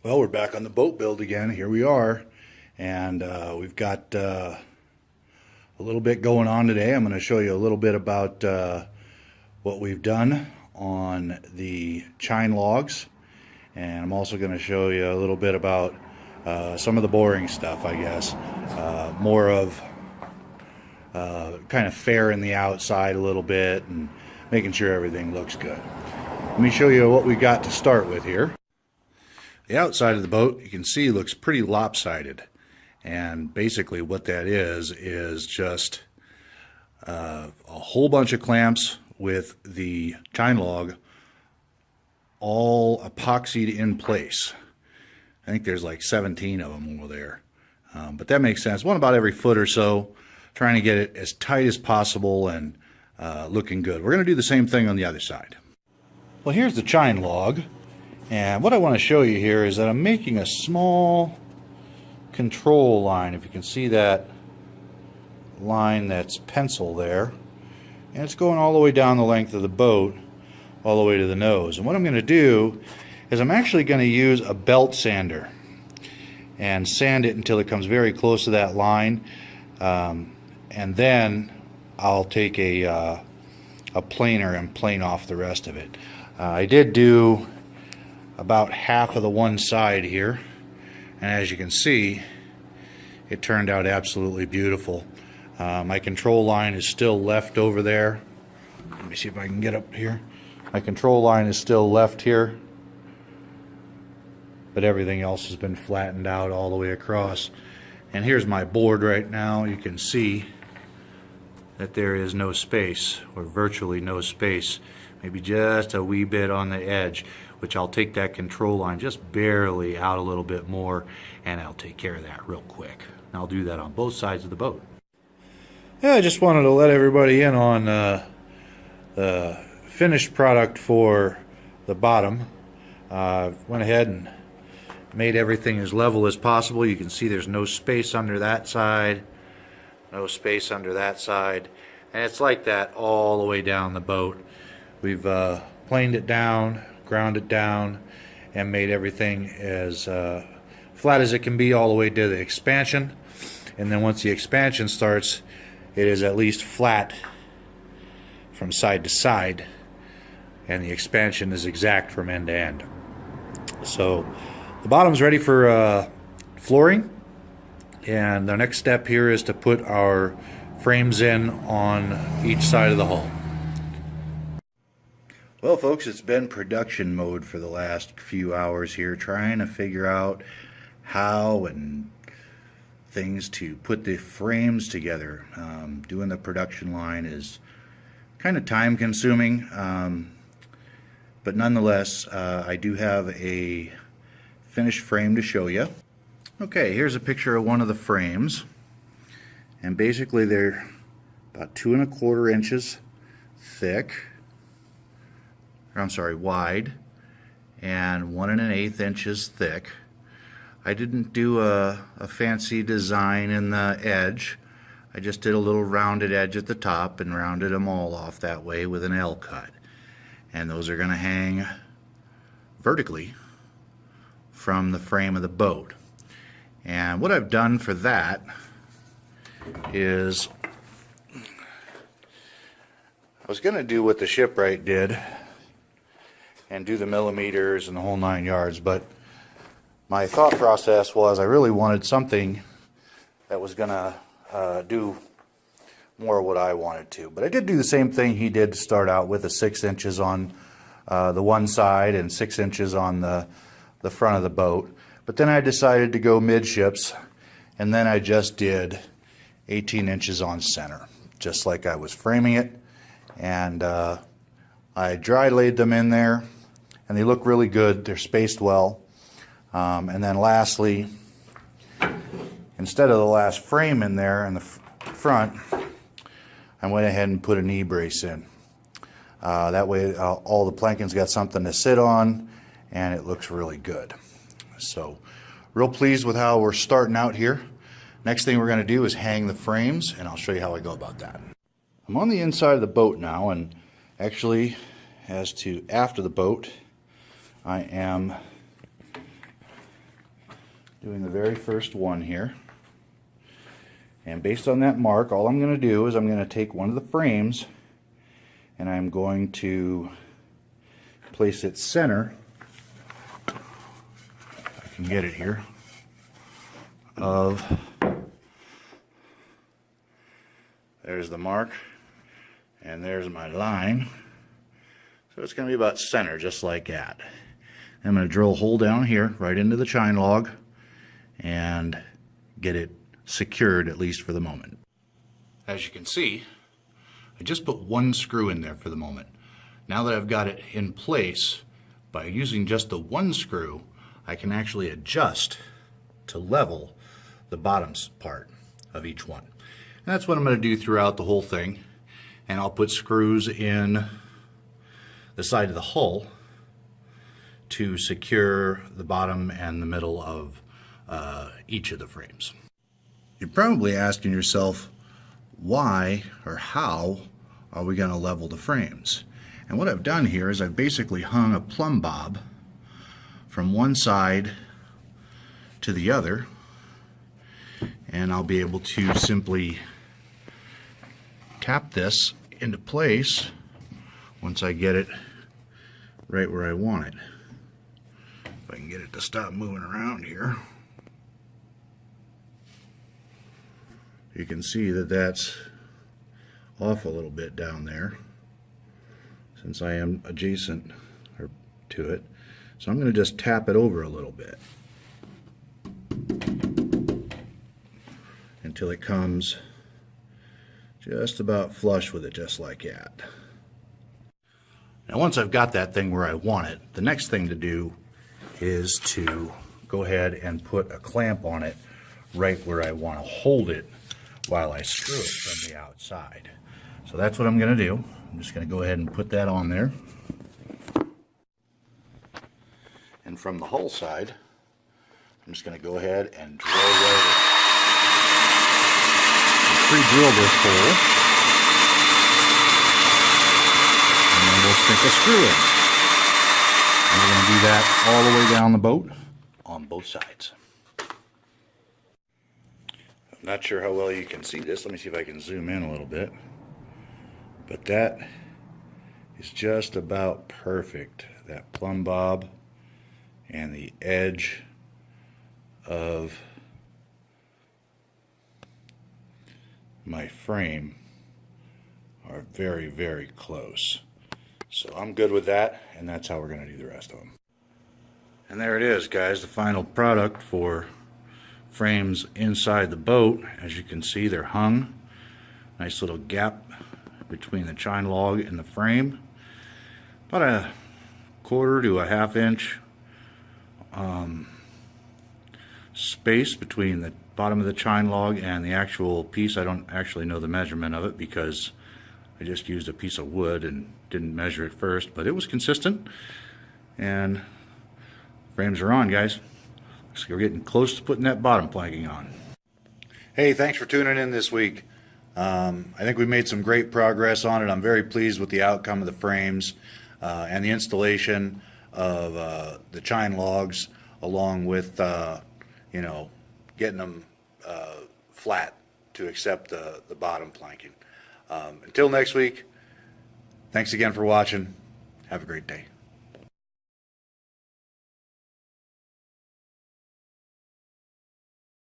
Well, we're back on the boat build again. Here we are, and we've got a little bit going on today. I'm going to show you a little bit about what we've done on the chine logs, and I'm also going to show you a little bit about some of the boring stuff, I guess. More of kind of fairing the outside a little bit and making sure everything looks good. Let me show you what we got to start with here. The outside of the boat, you can see, looks pretty lopsided, and basically what that is just a whole bunch of clamps with the chine log all epoxied in place. I think there's like 17 of them over there, but that makes sense. One about every foot or so, trying to get it as tight as possible and looking good. We're going to do the same thing on the other side. Well, here's the chine log. And what I want to show you here is that I'm making a small control line. If you can see that line that's pencil there. And it's going all the way down the length of the boat, all the way to the nose. And what I'm going to do is I'm actually going to use a belt sander and sand it until it comes very close to that line. And then I'll take a planer and plane off the rest of it. I did do about half of the one side here, and as you can see, it turned out absolutely beautiful. My control line is still left over there. Let me see if I can get up here. My control line is still left here, but everything else has been flattened out all the way across. And here's my board right now. You can see that there is no space, or virtually no space, maybe just a wee bit on the edge, which I'll take that control line just barely out a little bit more, and I'll take care of that real quick. And I'll do that on both sides of the boat. Yeah, I just wanted to let everybody in on the finished product for the bottom. Went ahead and made everything as level as possible. You can see there's no space under that side, no space under that side, and it's like that all the way down the boat. We've planed it down, ground it down, and made everything as flat as it can be all the way to the expansion. And then once the expansion starts, it is at least flat from side to side, and the expansion is exact from end to end. So the bottom's ready for flooring, and the next step here is to put our frames in on each side of the hull. Well, folks, it's been production mode for the last few hours here, trying to figure out how and things to put the frames together. Doing the production line is kind of time consuming, but nonetheless, I do have a finished frame to show you. Okay, here's a picture of one of the frames, and basically they're about 2 1/4 inches thick. I'm sorry, wide, and 1 1/8 inches thick. I didn't do a fancy design in the edge. I just did a little rounded edge at the top and rounded them all off that way with an L cut. And those are going to hang vertically from the frame of the boat. And what I've done for that is I was going to do what the shipwright did and do the millimeters and the whole 9 yards, but my thought process was I really wanted something that was going to do more of what I wanted to. But I did do the same thing he did to start out with, 6 inches on the one side and 6 inches on the front of the boat. But then I decided to go midships, and then I just did 18 inches on center, just like I was framing it. And I dry laid them in there, and they look really good. They're spaced well. And then lastly, instead of the last frame in there in the front, I went ahead and put a knee brace in. That way all the planking's got something to sit on, and it looks really good. So real pleased with how we're starting out here. Next thing we're going to do is hang the frames, and I'll show you how I go about that. I'm on the inside of the boat now, and actually, as to after the boat, I am doing the very first one here. And based on that mark, all I'm going to do is I'm going to take one of the frames and I'm going to place it center, if I can get it here, of, there's the mark, and there's my line. So it's going to be about center, just like that. I'm going to drill a hole down here, right into the chine log, and get it secured, at least for the moment. As you can see, I just put one screw in there for the moment. Now that I've got it in place, by using just the one screw, I can actually adjust to level the bottom part of each one. And that's what I'm going to do throughout the whole thing. And I'll put screws in the side of the hull to secure the bottom and the middle of each of the frames. You're probably asking yourself, why or how are we going to level the frames? And what I've done here is I've basically hung a plumb bob from one side to the other, and I'll be able to simply tap this into place once I get it right where I want it. If I can get it to stop moving around here. You can see that that's off a little bit down there since I am adjacent to it. So I'm going to just tap it over a little bit until it comes just about flush with it, just like that. Now once I've got that thing where I want it, the next thing to do is to go ahead and put a clamp on it right where I want to hold it while I screw it from the outside. So that's what I'm going to do. I'm just going to go ahead and put that on there. And from the hull side, I'm just going to go ahead and drill right in. Pre-drill this hole, and then we'll stick a screw in. And we're going to do that all the way down the boat on both sides. I'm not sure how well you can see this. Let me see if I can zoom in a little bit. But that is just about perfect. That plumb bob and the edge of my frame are very, very close. So I'm good with that, and that's how we're going to do the rest of them. And there it is, guys, the final product for frames inside the boat. As you can see, they're hung. Nice little gap between the chine log and the frame. About a 1/4 to a 1/2 inch space between the bottom of the chine log and the actual piece. I don't actually know the measurement of it because I just used a piece of wood and didn't measure it first, but it was consistent, and frames are on, guys. So we're getting close to putting that bottom planking on. Hey, thanks for tuning in this week. I think we made some great progress on it. I'm very pleased with the outcome of the frames and the installation of the chine logs, along with you know, getting them flat to accept the bottom planking. Until next week, thanks again for watching. Have a great day.